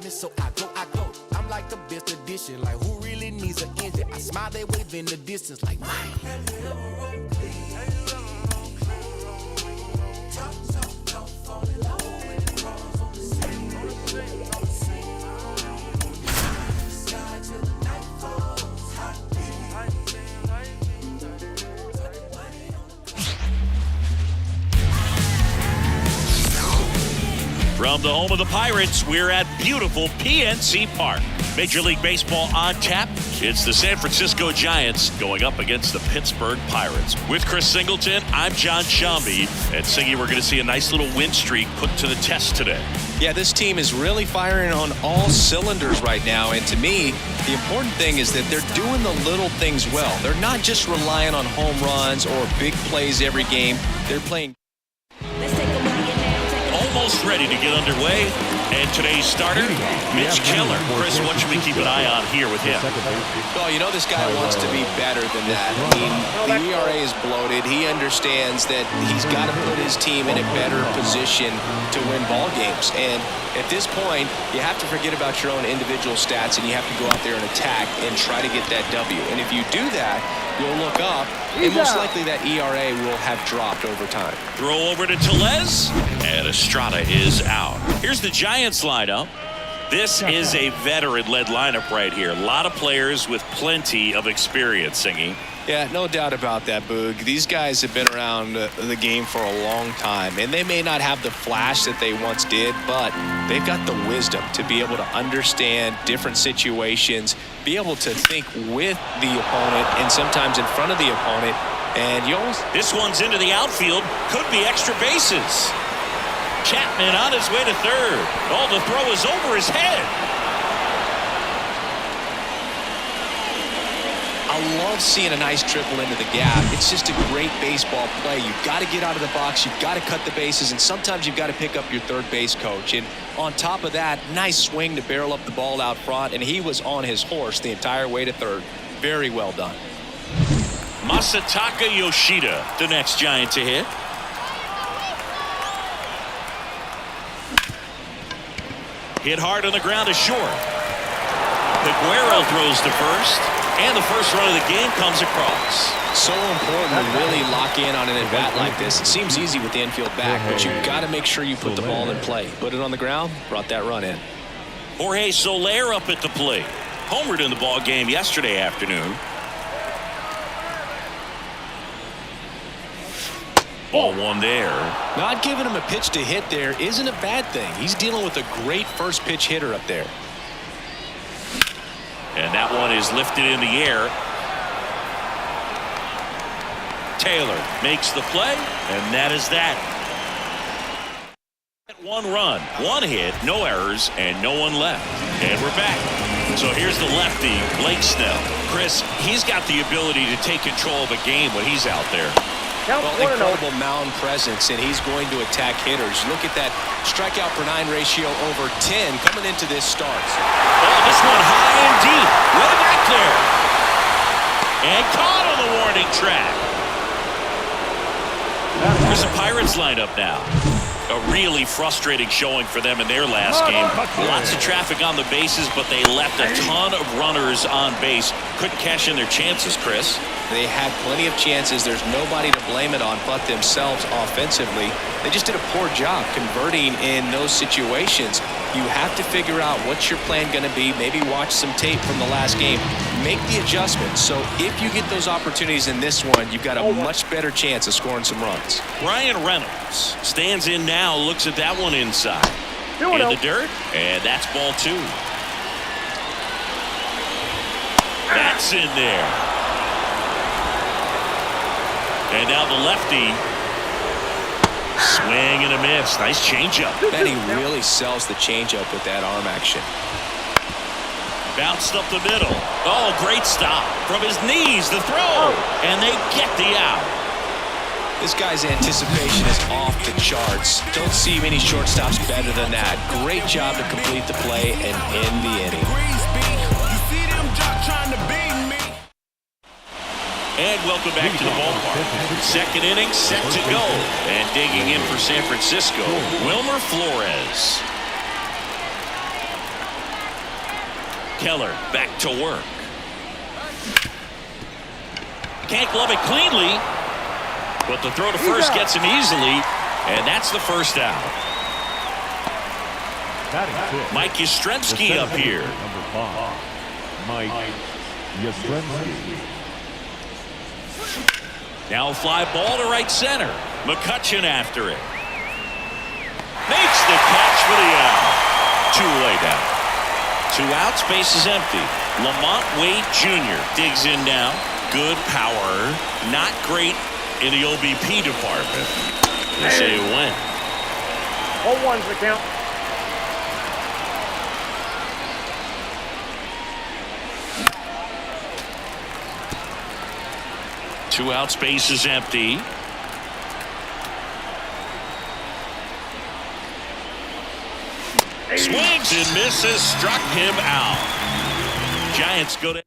diamonds, so I go. I'm like the best edition, like who really needs an engine? I smile, they wave in the distance, like man. From the home of the Pirates, we're at beautiful PNC Park. Major League Baseball on tap. It's the San Francisco Giants going up against the Pittsburgh Pirates. With Chris Singleton, I'm John Shambi. And Singy, we're going to see a nice little win streak put to the test today. Yeah, this team is really firing on all cylinders right now. And to me, the important thing is that they're doing the little things well. They're not just relying on home runs or big plays every game. They're playing. Almost ready to get underway. And today's starter, Mitch Keller. Chris, what should we keep an eye on here with him? Well, you know this guy wants to be better than that. I mean, the ERA is bloated. He understands that he's got to put his team in a better position to win ball games. And at this point, you have to forget about your own individual stats and you have to go out there and attack and try to get that W. And if you do that, you'll look up, and most likely that ERA will have dropped over time. Throw over to Tellez, and Estrada is out. Here's the Giants lineup. This is a veteran-led lineup right here. A lot of players with plenty of experience, Singy. Yeah, no doubt about that, Boog. These guys have been around the game for a long time, and they may not have the flash that they once did, but they've got the wisdom to be able to understand different situations, be able to think with the opponent and sometimes in front of the opponent. And this one's into the outfield. Could be extra bases. Chapman on his way to third. Oh, the throw is over his head. I love seeing a nice triple into the gap. It's just a great baseball play. You've got to get out of the box. You've got to cut the bases, and sometimes you've got to pick up your third base coach. And on top of that, nice swing to barrel up the ball out front, and he was on his horse the entire way to third. Very well done. Masataka Yoshida, the next Giant to hit. Hit hard on the ground to short. Peguero throws to first. And the first run of the game comes across. So important to really lock in on an at-bat like this. It seems easy with the infield back, but you've got to make sure you put the ball in play. Put it on the ground, brought that run in. Jorge Soler up at the plate. Homered in the ball game yesterday afternoon. Ball one there. Not giving him a pitch to hit there isn't a bad thing. He's dealing with a great first pitch hitter up there. And that one is lifted in the air. Taylor makes the play, and that is that. One run, one hit, no errors, and no one left. And we're back. So here's the lefty, Blake Snell. Chris, he's got the ability to take control of a game when he's out there. Well, incredible mound presence, and he's going to attack hitters. Look at that strikeout per 9 ratio over 10 coming into this start. Oh, this one high and deep. Way back there. And caught on the warning track. Here's the Pirates lineup now. A really frustrating showing for them in their last game. Lots of traffic on the bases, but they left a ton of runners on base. Couldn't cash in their chances, Chris. They had plenty of chances. There's nobody to blame it on but themselves offensively. They just did a poor job converting in those situations. You have to figure out what's your plan going to be. Maybe watch some tape from the last game. Make the adjustments. So if you get those opportunities in this one, you've got a much better chance of scoring some runs. Brian Reynolds stands in now, looks at that one inside. In the dirt, and that's ball two. That's in there. And now the lefty. Swing and a miss. Nice changeup. And he really sells the changeup with that arm action. Bounced up the middle. Oh, great stop. From his knees, the throw. And they get the out. This guy's anticipation is off the charts. Don't see many shortstops better than that. Great job to complete the play and end the inning. And welcome back to the ballpark. Second inning set to go. And digging in for San Francisco, Wilmer Flores. Keller back to work. Can't glove it cleanly, but the throw to first gets him easily, and that's the first out. Mike Yastrzemski up here. Number 5, Mike Yastrzemski. Now a fly ball to right center. McCutchen after it. Makes the catch for the out. Two-way down. 2 outs, base is empty. Lamont Wade Jr. digs in now. Good power. Not great in the OBP department. They say it went. 0-1's the count. Two outs, base is empty. Swings and misses, struck him out. Giants go to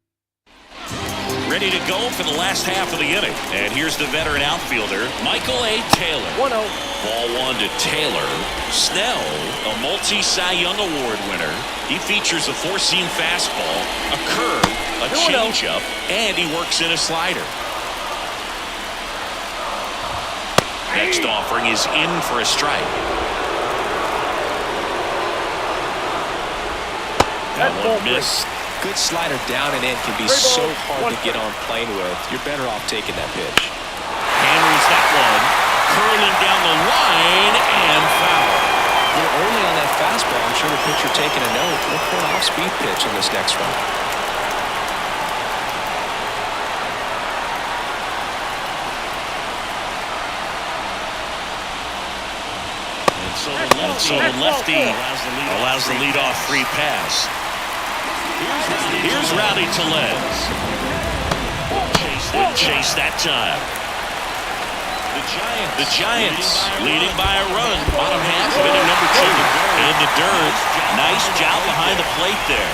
ready to go for the last half of the inning. And here's the veteran outfielder, Michael A. Taylor. 1-0. Ball 1 to Taylor. Snell, a multi-Cy Young Award winner. He features a 4-seam fastball, a curve, a changeup, and he works in a slider. Next offering is in for a strike. That one missed. Good slider down and in can be so hard to get on plane with. You're better off taking that pitch. Hammers that one. Curling down the line and foul. You're early on that fastball. I'm sure the pitcher taking a note. Look for an off-speed pitch in this next one. So the lefty allows the leadoff free pass. Here's Rowdy Tellez. Wouldn't chase that time. The Giants leading by a run. Bottom half of inning number 2. In the dirt. Nice job behind the plate there.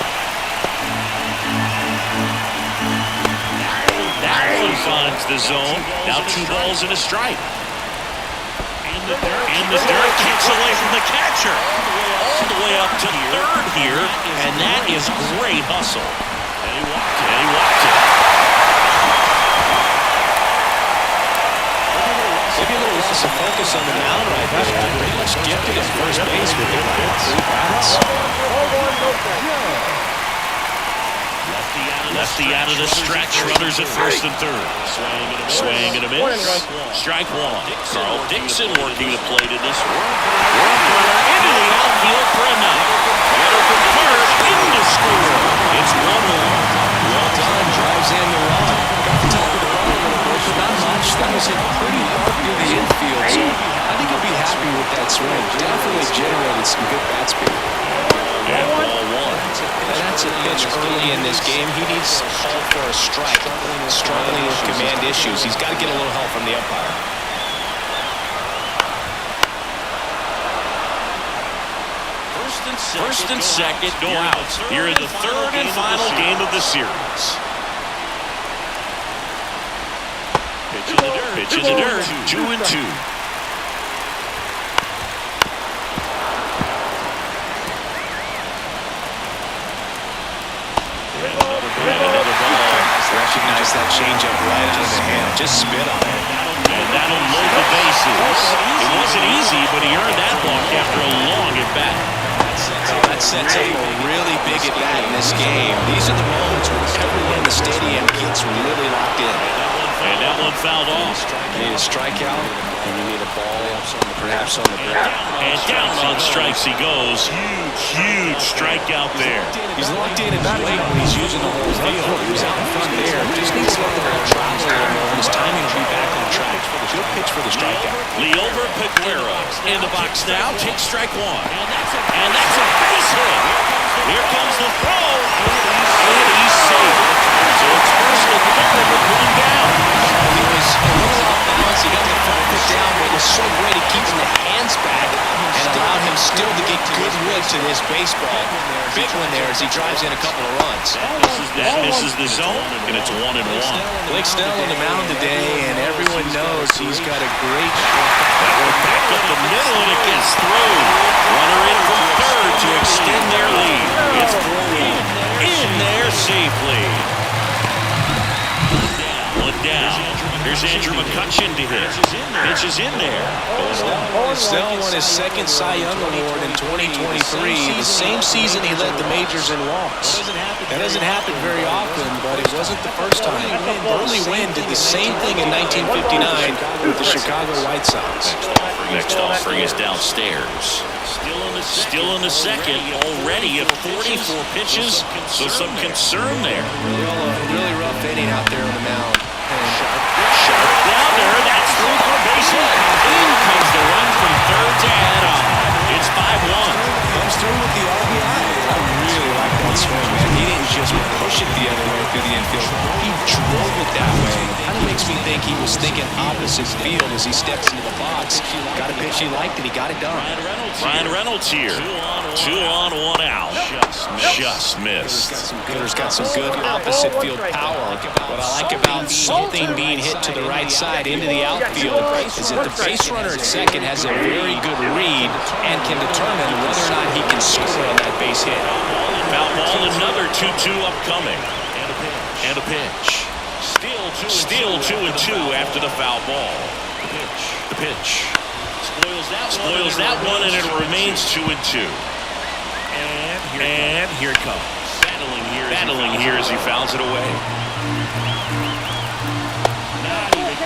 That one finds the zone. Now 2 balls and a strike. In the dirt, kicks away from the catcher. All the way up to third here, and that is great hustle. And he walked it. Maybe a little loss of focus on the mound right there. Pretty much gifted at first base with the 3 bats. Lefty out of the stretch, runners at first and third. Swing and a miss. Strike 1. Carl Dixon working the plate in this one. Into the outfield for a knock. Runner from third, in to score. It's 1-1. Well done, drives in the run. Got the top of the run a little bit, but not much. That was hit pretty hard near the infield, so I think he'll be happy with that swing. Definitely generated some good bat speed. And ball 1. And that's a pitch early in this game. He needs a call for a strike. Struggling with command issues. He's got to get a little help from the umpire. First and second, no outs. Here in the third and final game of the series. Pitch in the dirt. 2-2. Another ball. Recognize that changeup right out of the hand. Just spit on it. And that'll load the bases. It wasn't easy, but he earned that walk after a long at-bat. That sets up a really big at-bat in this game. These are the moments when everyone in the stadium gets really locked in. And that one fouled off. You need a strikeout, and you need a ball perhaps on the ground. And down on strikes he goes. Huge strikeout there. He's locked in and late when he's using the whole field. He was out in front there. Just needs to let the ball travel a little more, and his timing will be back on track. Good pitch for the strikeout. Leover Peguero in the box now. Takes strike 1. And that's a base hit. Here comes the throw. And he's safe. So it's first and third with 1 down. He was a little off balance. He got the front foot down, but it was so great at keeping the hands back and allowed him still to get good wood to this baseball. Big one there as he drives in a couple of runs. That misses the zone, and it's 1-1. Blake Snell on the mound today, and everyone knows he's got a great That one back up the middle, and it gets through. Runner in from third to extend their lead. It's 4-1. In Here's Andrew McCutcheon to hit. Pitch is in there. Snell won his second Cy Young Award in 2023, the same season he led the majors in walks. That doesn't happen very often, but it wasn't the first time. Early Wynn did the same thing in 1959 with the Chicago White Sox. Next offering is downstairs. Still in the second, already at 44 pitches, so some concern there. Really rough inning out there on the mound. Sharp grounder, that's through for a base hit. In comes the run from third to head on. It's 5-1. Comes through with the RBI. I really like that swing, man. He didn't just push it the other way through the infield. He drove it that way. Kind of makes me think he was thinking opposite field as he steps into the box. Got a pitch he liked and he got it done. Ryan Reynolds here. 2 on, 1 out. Just missed. Hitter's got some good opposite field power. What I like about something being hit to the right side into the outfield is that the base runner at second has a very good read and can determine whether or not he can score on that base hit. Foul ball, another 2-2 upcoming. And a pitch. Still 2-2 after the foul ball. The pitch. Spoils that one, and it remains 2-2. And here it comes. Battling here as he fouls it away.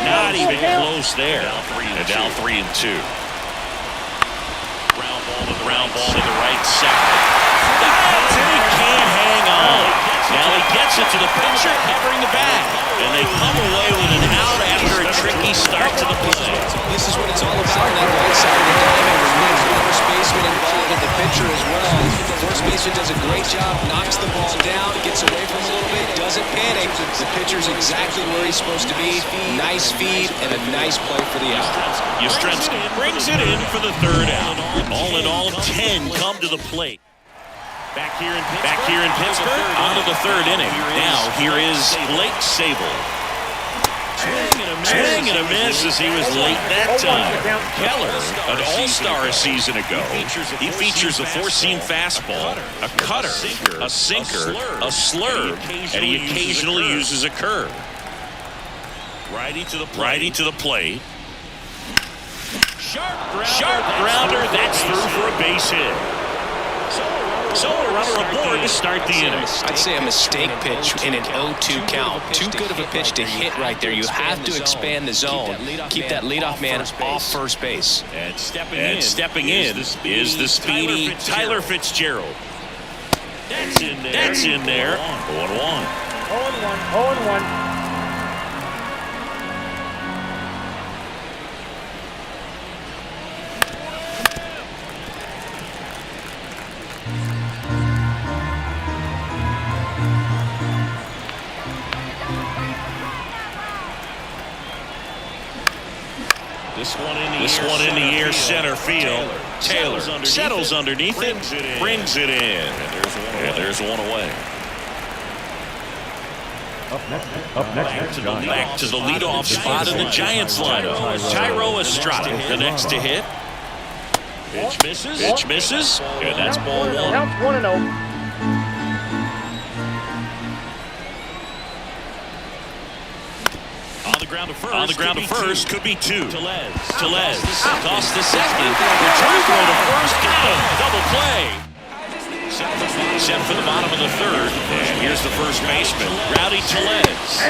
Not even close there. And now 3-2. Ground ball to the right side. And he can't hang on. Now he gets it to the pitcher covering the bag. And they come away with an out after a tricky start to the play. This is what it's all about on that right side of the diamond. There's the first baseman involved with the pitcher as well. The first baseman does a great job, knocks the ball down, gets away from him a little bit, doesn't panic. The pitcher's exactly where he's supposed to be. Nice feed and a nice play for the out. Yastrzemski brings it in for the third out. All in all, 10 come to the plate. Back here in Pittsburgh, on to the third inning. Now, here is Blake Sable. Swing and a miss as he was late that time. Keller, an all-star a season ago. He features a four-seam fastball, a cutter, a sinker, a slurve, and he occasionally uses a curve. Righty to the plate. Sharp grounder, that's through for a base hit. So a runner aboard to start the inning. I'd say a mistake pitch in an 0-2 count. Too good of a pitch to hit right there. You have to expand the zone. Keep that leadoff man off first base. And stepping in is the speedy Tyler Fitzgerald. That's in there. 0-1. 0-1. This one in the air center field. Taylor settles underneath it, brings it in. And there's one away. Back to the leadoff spot in the Giants lineup. Tyro Estrada, the next to hit. Pitch misses. And that's ball one. Counts 1-0. On the ground to first, could be two. Telez toss to second. Return throw to first. Got him. Double play. Set for the bottom of the third. And here's the first baseman, Rowdy Telez.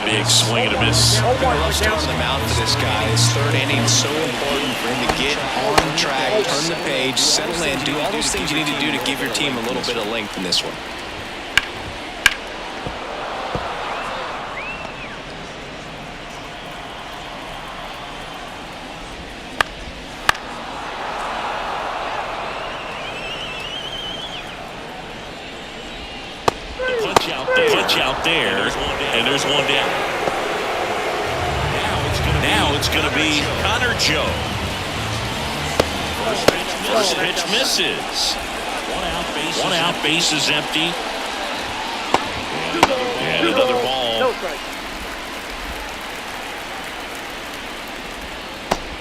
Big swing and a miss. Rough start on the mound for this guy. His third inning is so important for him to get on track, turn the page, settle in, do all those things you need to do to give your team a little bit of length in this one. Punch out there, and there's one down. Now it's going to be Connor Joe. First pitch misses. One out, base is empty. And another ball. No strike.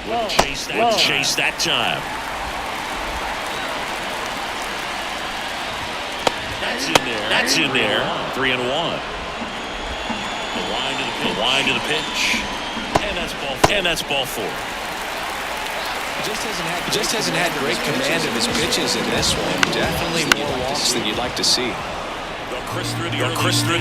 Wouldn't chase that time. That's in there. 3-1. Wind to the pitch. And that's ball four. Just hasn't had great command of his pitches in this one. Definitely more walks than you'd like to see. Chris, through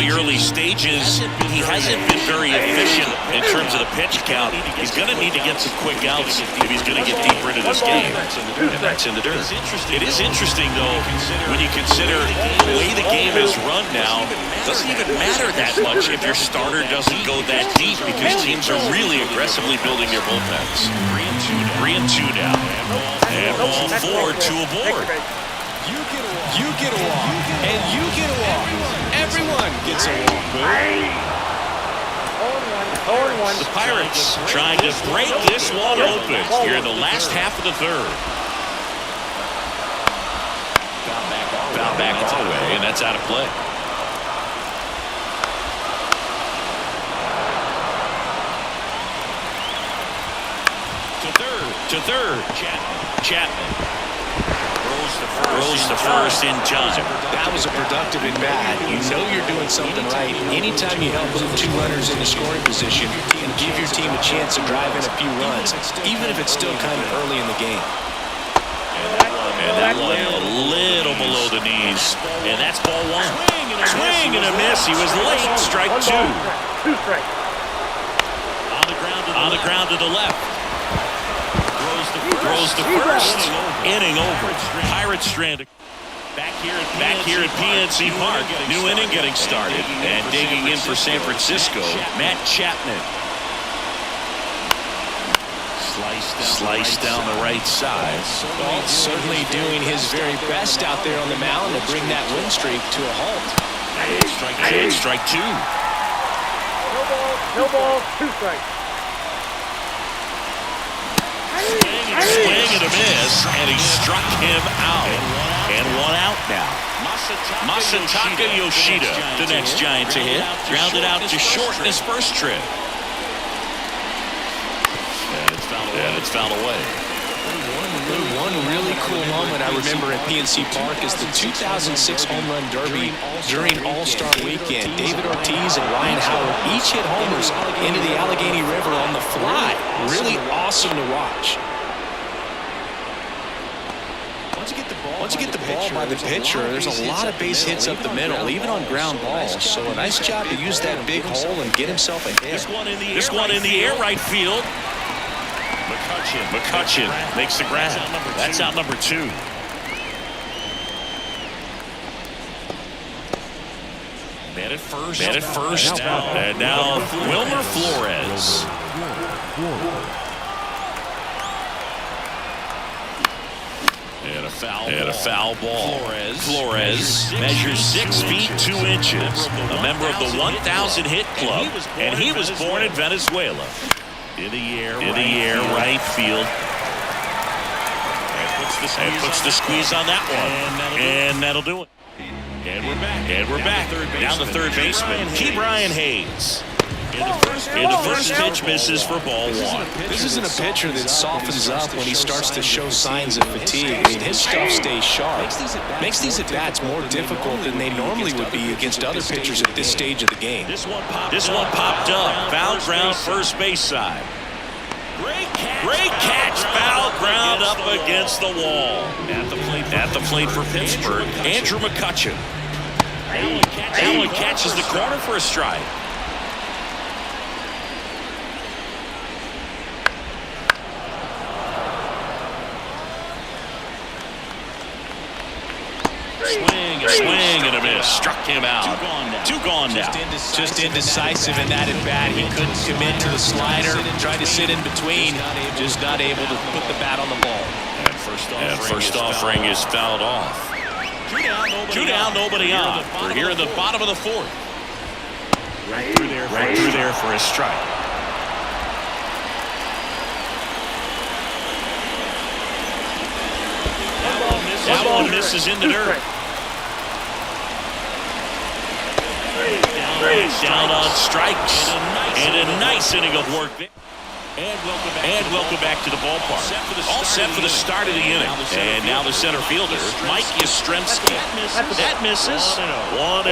the early stages, he hasn't been very efficient in terms of the pitch count. He's going to need to get some quick outs if he's going to get deeper into this game. And that's in the dirt. It is interesting, though, when you consider the way the game is run now. It doesn't even matter that much if your starter doesn't go that deep because teams are really aggressively building their bullpens. 3-2 now. And ball four to a board. You get a walk, and you get a walk. Everyone gets a walk. 0-1. The Pirates trying to break this one open here in the last half of the third. Foul back our way, and that's out of play. To third. Chapman. Throws the first in time. That was a productive at bat. You know you're doing something right. Anytime you help move two runners into scoring position and give your team a chance to drive in a few runs, even if it's still kind of early in the game. And that one a little below the knees. And that's ball one. Swing and a miss. He was late. Strike two. On the ground to the left. Throws the first inning over. Pirates stranded. Back here at PNC Park. New inning getting started. And digging in for San Francisco, Matt Chapman. Sliced down the right side. Well, certainly doing his very best out there on the mound to bring that win streak to a halt. Strike two. No ball, 2 strikes. Swing and a miss, and he struck him out. And one out now. Masataka Yoshida, the next Giant to hit, grounded out to short in his first trip. And it's fouled away. One really cool moment I remember at PNC Park is the 2006 Home Run Derby during All-Star Weekend. David Ortiz and Ryan Howard each hit homers into the Allegheny River on the fly. Really awesome to watch. Once you get the ball by the pitcher, there's a lot of base hits up the middle, even on ground balls. So a nice job to use that big hole and get himself a hit. This one in the air, right field. McCutcheon makes the grab. That's out number 2. Man at first. And now Wilmer Flores. And a foul ball. Flores measures 6 feet 2 inches. A member of the 1,000 hit club. And he was born in Venezuela. In the air, right field. And puts the squeeze on that one. And that'll do it. And we're back. Now the third baseman, Brian Hayes. And the first pitch misses for ball 1. This isn't a pitcher that softens up when he starts to show signs of fatigue. I mean, his stuff stays sharp. Makes these at-bats more difficult than they normally would be against other pitchers at this stage of the game. This one popped up. Foul ground first base side. Great catch. Foul ground up against the wall. At the plate for Pittsburgh, Andrew McCutcheon. That one catches the corner for a strike. Swing and a miss. Struck him out. Two gone now. Just indecisive in that at-bat. He couldn't commit to the slider. Tried to sit in between. Just not able to put the bat on the ball. And first offering is fouled off. 2 down, nobody on. We're here in the bottom of the 4th. Right through there for a strike. That one misses in the dirt. Down on strikes. And a nice inning of work there. And welcome back to the ballpark. All set for the start of the inning. And now the center fielder, Mike Yastrzemski. That misses. 1-0.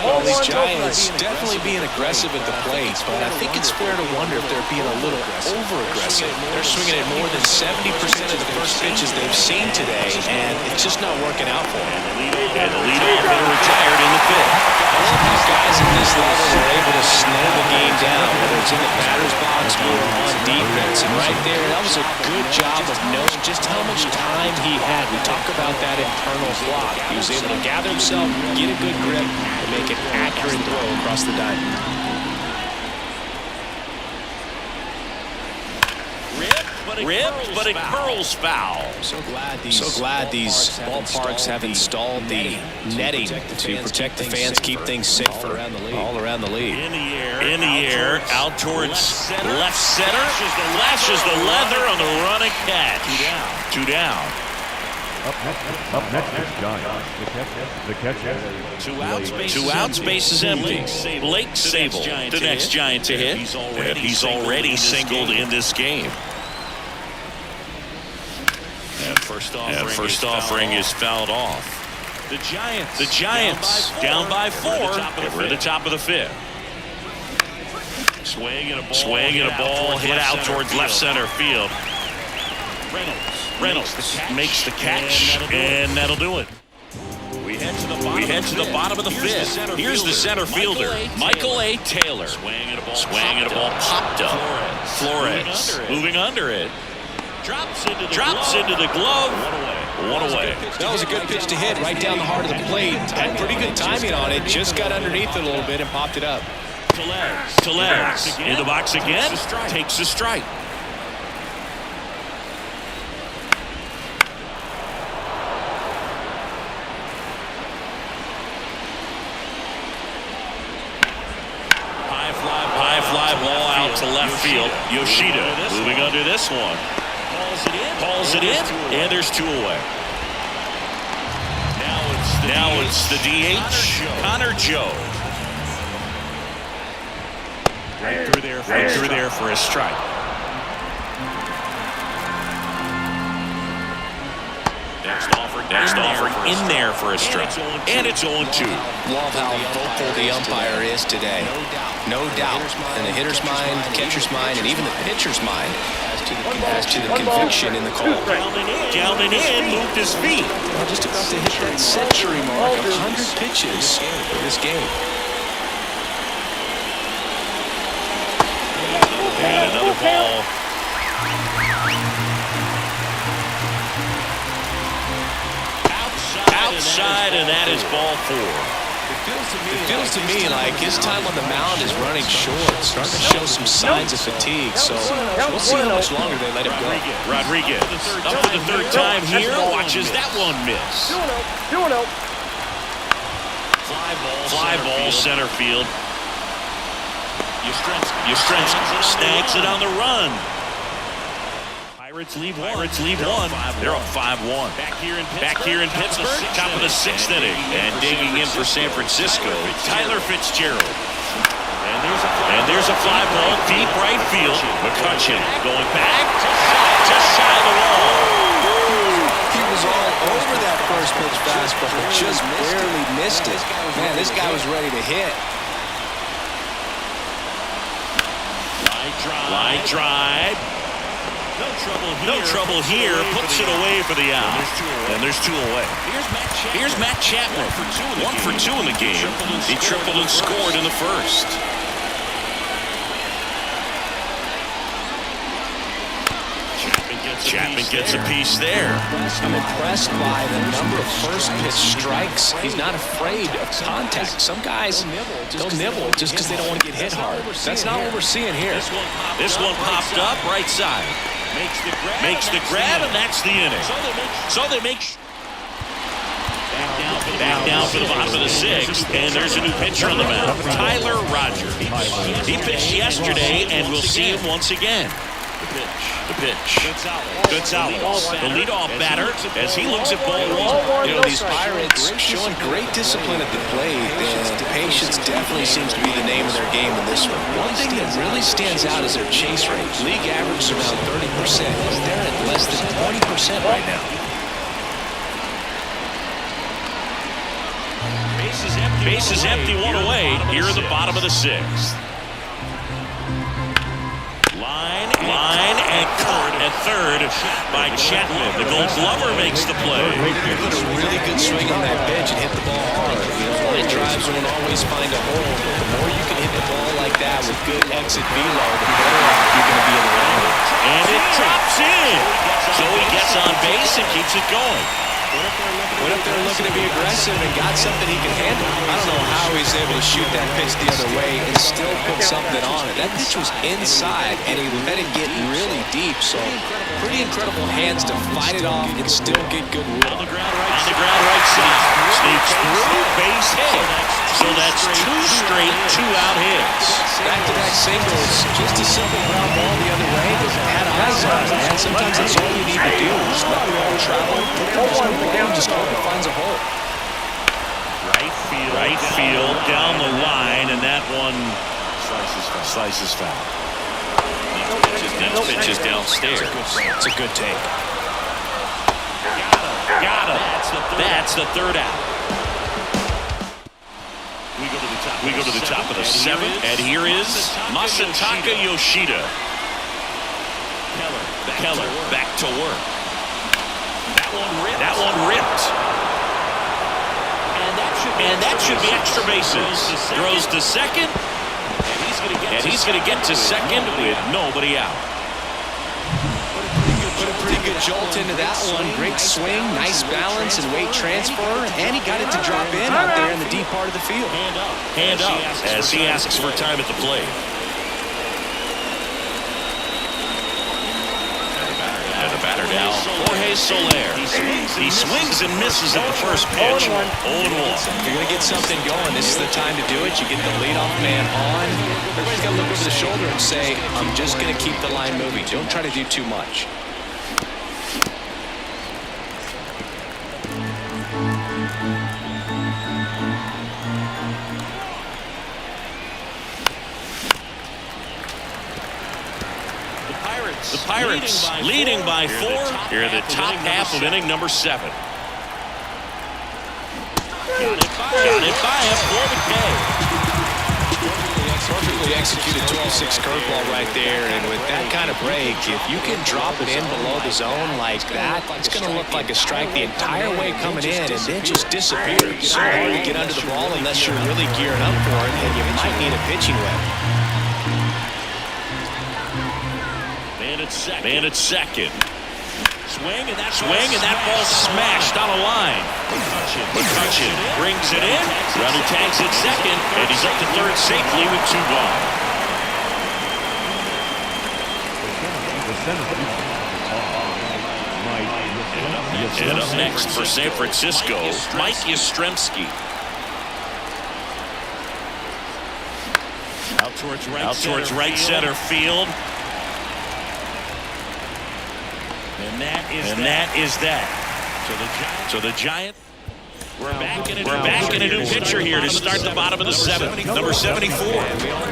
Well, these Giants definitely being aggressive at the plate, but I think it's fair to wonder if they're being a little over-aggressive. They're swinging at more than 70% of the first pitches they've seen today, and it's just not working out for them. And the leadoff hitter retired in the fifth. These guys at this level are able to slow the game down, whether it's in the batter's box or on defense. And right there, that was a good job of knowing just how much time he had. We talk about that internal clock. He was able to gather himself, get a good grip, and make an accurate throw across the diamond. Ripped, but it curls foul. So glad these ballparks have installed the netting to protect the fans, keep things safer all around the league. In the air, out towards left center. Flashes the leather on the running catch. Two down. Up next is Giants. The catcher. Two outs, base is empty. Blake Sable, the next Giant to hit. And he's already singled in this game. And first offering is fouled off. The Giants down by 4. We're at the top of the fifth. Swing and a ball hit out towards left center field. Reynolds makes the catch, and that'll do it. We head to the bottom of the fifth. Here's the center fielder, Michael A. Taylor. Swing and a ball popped up. Flores moving under it. Drops into the glove. One away. That was a good pitch to hit right down the heart of the plate. Had pretty good timing on it. Just got underneath it a little bit and popped it up. Tellez in the box again. Takes a strike. High fly ball out to left field. Yoshida moving under this one. Calls it in, and there's 2 away. Now it's the DH, Connor Joe. Right through there for a strike. Next offer in there for a strike. And it's 0-2. Love how vocal the umpire is today. No doubt. In the hitter's mind, the catcher's mind, and even the pitcher's mind as to the conviction in the call. Down and in, moved his feet. Well, just about to hit that century mark, 100 pitches for this game. And another ball. Outside, and that is ball 4. It feels to me like his time on the mound is running short, starting to show some signs of fatigue, so we'll see how much longer they let him go. Rodriguez, up for the 3rd time here, watches that one miss. 2-0. Fly ball center field. Yastrzemski snags it on the run. Pirates lead one. They're up 5-1. Back here in Pittsburgh, top of the 6th inning. And digging in for San Francisco, Tyler Fitzgerald. And there's a fly ball deep right field. McCutchen going back to shy the wall. He was all over that first pitch fastball, but just barely missed it. Man, this guy was ready to hit. Line drive. No trouble here. Puts it away for the out. And there's 2 away. Here's Matt Chapman. 1 for 2 in the game. He tripled and scored in the first. Chapman gets a piece there. I'm impressed by the number of first pitch strikes. He's not afraid of contact. Some guys don't nibble just because they don't want to get hit hard. That's not what we're seeing here. This one popped up right side. Makes the grab, and that's the inning. So they make back down for the bottom of the 6th, and there's a new pitcher on the mound, Tyler Rogers. He pitched yesterday, and we'll see him once again. The pitch. Gonzalez, the leadoff batter, as he looks at ball one. You know, these Pirates showing great discipline at the plate, and patience definitely seems to be the name of their game in this one. One thing that really stands out is their chase rate. League average is around 30%. They're at less than 20% right now. Base is empty, one away here in the bottom of the sixth. Line and caught at third by Chapman. The Gold Glover makes the play. You put a really good swing on that pitch and hit the ball hard. You know, line drives won't always find a hole, but the more you can hit the ball like that with good exit velo, the better off you're going to be in the line. And it drops in. So he gets on base and keeps it going. Went up there looking to be aggressive and got something he can handle. I don't know how he's able to shoot that pitch the other way and still put something on it. That pitch was inside, and he let it get really deep. So pretty incredible hands to fight it off and still get good wood. On the ground right side. Sneaks through, base hit. So that's two straight two-out hits. Back-to-back singles. Just a simple ground ball the other way. Had eyes on it, man. Sometimes that's all you need to do. Just let the ball travel. Just hope it finds a hole. Right field, down the line, and that one slices foul. Next pitch is downstairs. It's a good take. Got him. That's the third out. We go to the top of the seventh, and here is Masataka Yoshida. Keller back to work. That one ripped. And that should be extra bases. Throws to second. And he's going to get to second with nobody out. Put a pretty good jolt into that one. Great swing, nice balance and weight transfer. And he got it to drop in out there in the deep part of the field. Hand up as he asks for time at the plate. Batter now, Jorge Soler. He swings and misses at the first pitch. 0-1. If you're going to get something going, this is the time to do it. You get the leadoff man on. Everybody's got to look over the shoulder and say, I'm just going to keep the line moving. Don't try to do too much. The Pirates leading by 4 here in the top half of inning number 7. Got it by him for the K. Perfectly executed 12-6 curveball right there, and with that kind of break, if you can drop it in below the zone like that, it's going to look like a strike the entire way coming in, and then just disappear. So hard to get under the ball unless you're really gearing up for it, and you might need a pitching wedge. Man at second. Swing and that ball smashed on a line. McCutcheon brings it in. Runner tags at second, and he's up to third safely with 2 gone. And up next for San Francisco, Mike Yastrzemski. Out towards right center field. And that is that. So the Giant. We're back in a new pitcher here to start the bottom of the 7th. Number 74.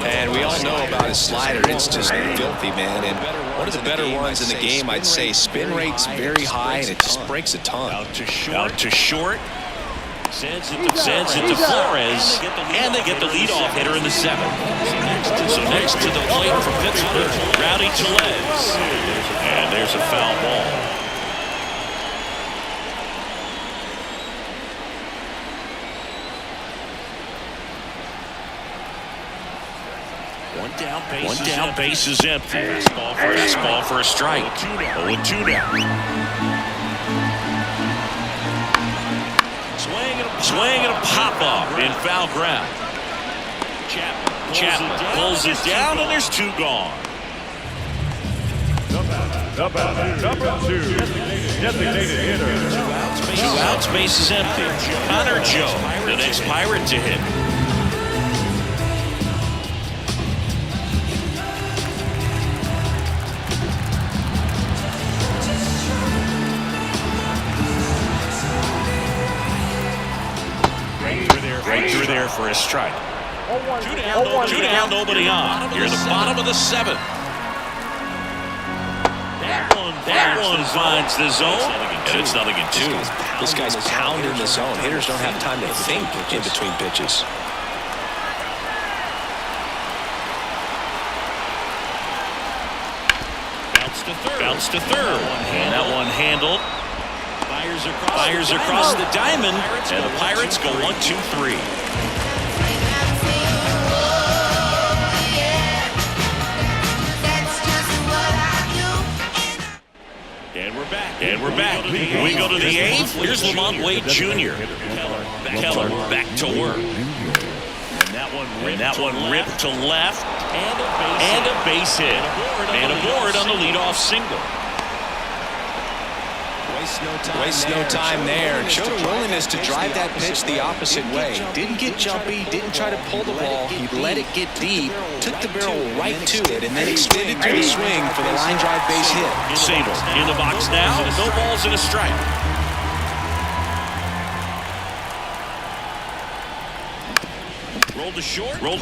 And we all know about his slider. It's just filthy, man. And one of the better ones in the game, I'd say. Spin rate's very high, and it just breaks a ton. Out to short. Sends it to Flores. And they get the leadoff hitter in the 7th. So next to the plate for Pittsburgh, Rowdy Tellez. And there's a foul ball. One down, base is empty. Fastball for a strike. 0-2 now. Swing and a pop-off in foul ground. Chapman pulls it down, and there's 2 gone. Number 2, designated hitter. 2 outs, base is empty. Connor Joe, the next Pirate to hit. Right through there for a strike. 0-1. 2 down, nobody on. Here in the bottom of the 7th. That one finds the zone, and it's 0-2. This guy's pounding the zone. Hitters don't have time to think in between pitches. Bounce to third. And that one handled. Fires across the diamond, and the Pirates go 1-2-3. And we're back. We go to the 8th. Here's Lamont Wade Jr. Keller back to work. And that one ripped to left. And a base hit. And a board on the leadoff single. Waste no time there. Showed a willingness to drive that pitch the opposite way. Didn't get jumpy, didn't try to pull the ball. He let it get deep, took the barrel right to it, and then extended through the swing for the line drive base hit. Sable in the box now. No balls and a strike. Rolled to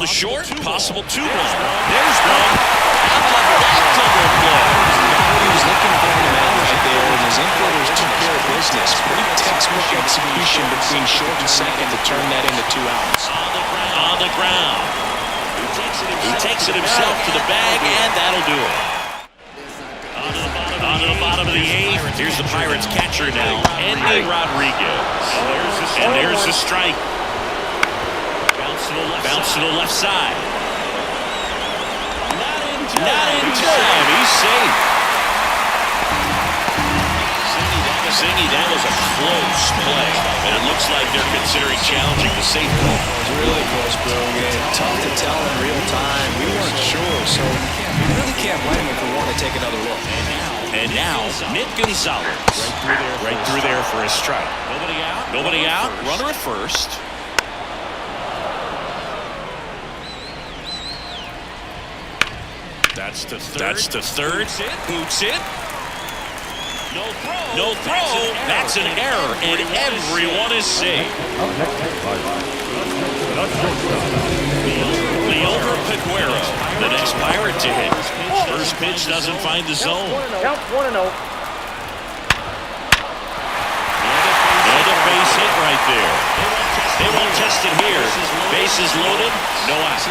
short. Possible 2-1. There's one. How about that double play? What he was looking for in the mound right there, and his infielders took care of business. Pretty textbook execution between short and second to turn that into 2 outs. On the ground. He takes it himself to the bag, and that'll do it. On to the bottom of the 8th. Here's the Pirates catcher now, Andy Rodriguez. And there's the strike. Bounce to the left side. Not in time. He's safe. Zingy, that was a close play. And it looks like they're considering challenging the safe call. It was really close, bro. Tough to tell in real time. We weren't sure, so we really can't blame him for wanting to take another look. And now, Nick Gonzalez. Right through there for a strike. Nobody out. Runner at first. That's to third. Boots it. No throw. That's an error, and everyone is safe. Leover Peguero, the next Pirate to hit. First pitch doesn't find the zone. Count 1-0. And a base hit right there. They won't test it here. Bases loaded, no outs.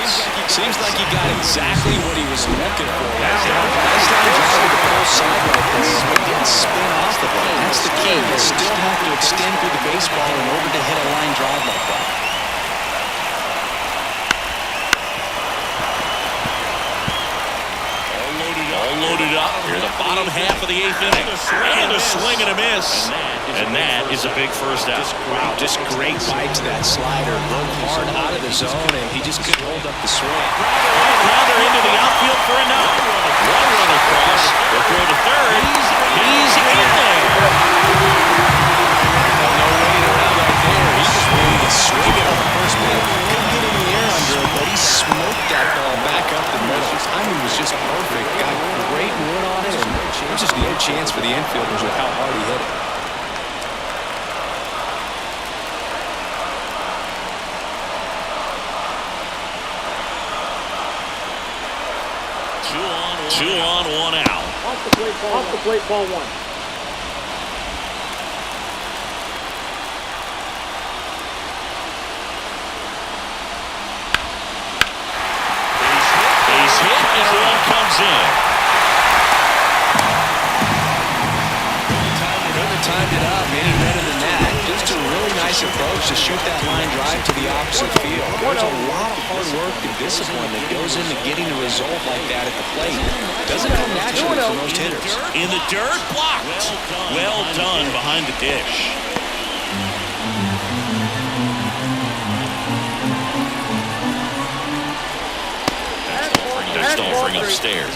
Seems like he got exactly what he was looking for. Nice line drive to the full side right there. He didn't spin off the ball. That's the key. You still have to extend through the baseball in order to hit a line drive like that. All loaded up. Here, the bottom half of the 8th inning. And a swing and a miss. And that is a big first out. Wow, just great bite to that slider. Broke hard out of the zone, and he just couldn't hold up the swing. Grounder into the outfield for a knock. One run across. They'll throw to third. He's in there. No waiting around right there. He just wanted to swing it on the first pitch. Couldn't get any air under it, but he smoked that ball back up the middle. His timing was just perfect. Got great wood on it, and there's just no chance for the infielders with how hard he hit it. Two on, 1 out. Off the plate, ball 1. Base hit, and a run comes in. Couldn't have timed it up any better than that. Just a really nice approach to shoot that line drive to the opposite field. There's a lot of hard work and discipline that goes into getting a result like that at the plate. Doesn't come naturally for most hitters. In the dirt, blocked. Well done behind the dish. They're stalling upstairs.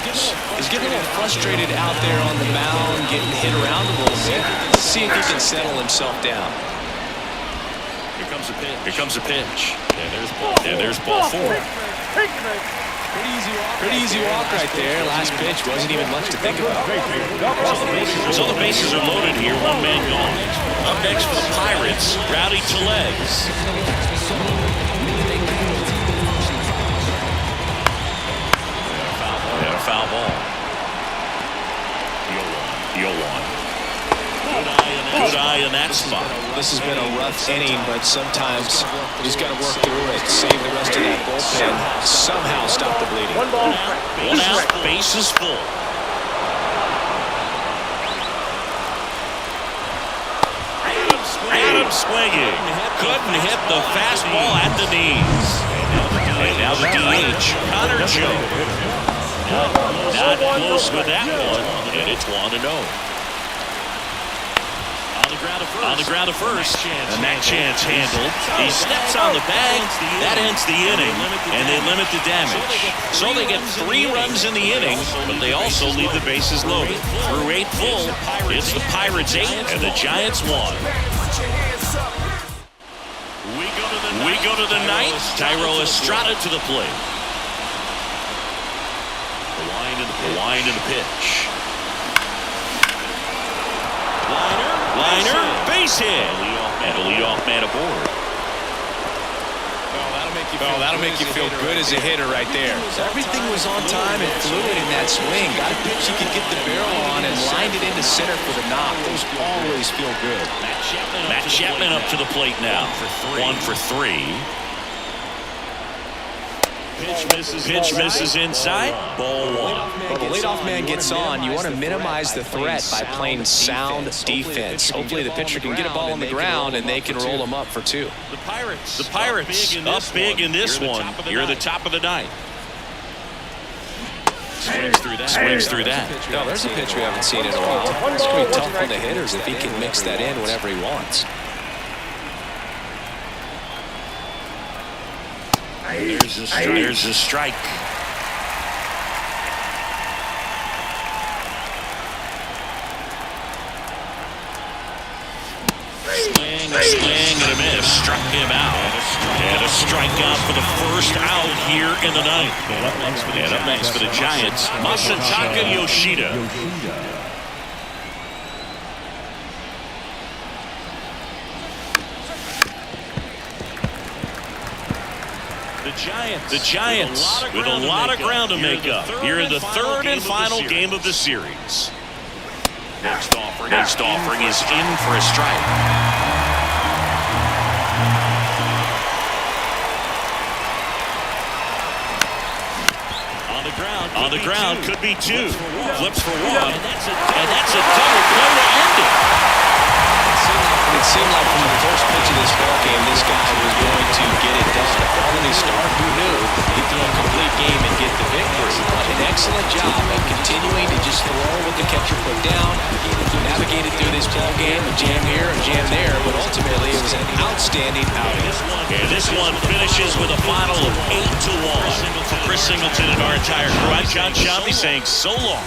He's getting a little frustrated out there on the mound, getting hit around a little bit. Let's see if he can settle himself down. Here comes a pitch. And there's ball 4. Pretty easy walk right there. Last pitch wasn't even much to think about. So the bases are loaded here. 1 man gone. Up next for the Pirates, Rowdy Tellez. that spot. This has been a rough inning, but sometimes you just got to work through it, save the rest of that bullpen, somehow stop the bleeding. One ball. One out, base is full. Adams swinging. Couldn't hit the fastball at the knees. And now the DH, Connor Joe. Not close with that one, and it's 1-0. On the ground of first, and that chance handled. He steps on the bag. That ends the inning, and they limit the damage. So they get 3 runs in the inning, but they also leave the bases loaded. Through 8 full, it's the Pirates 8 and the Giants 1. We go to the ninth. Tyrell Estrada to the plate. The wind and the pitch. Liner, base hit. And a leadoff man aboard. That'll make you feel good as a hitter right there. Everything was on time and fluid in that swing. Got a pitch you could get the barrel on and lined it into center for the knock. Those always feel good. Matt Chapman up to the plate now. 1 for 3. Pitch misses inside. Ball 1. Well, the leadoff man gets on. You want to minimize the threat by playing sound defense. Hopefully the pitcher can get a ball on the ground and they can roll them up for 2. The Pirates up big in this one. Here at the top of the ninth. Swings through that. No, there's a pitch we haven't seen in a while. It's going to be tough on the hitters if he can mix that in whenever he wants. There's a strike. Swing and a miss. Struck him out. And a strikeout for the first out here in the ninth. And up next for the Giants, Masataka Yoshida. The Giants with a lot of ground to make up here in the third and final game of the series. Next offering is in for a strike. On the ground, could be 2. Flips for 1, and that's a double play to end it. It seemed like from the first pitch of this ball game, this guy was going to get it done. When he started, who knew he'd throw a complete game and get the victory. An excellent job at continuing to just throw with the catcher put down. He navigated through this ball game, a jam here, a jam there, but ultimately it was an outstanding outing. And this one finishes with a final of 8-1. For Chris Singleton and our entire crew, I'm John Shambi saying so long.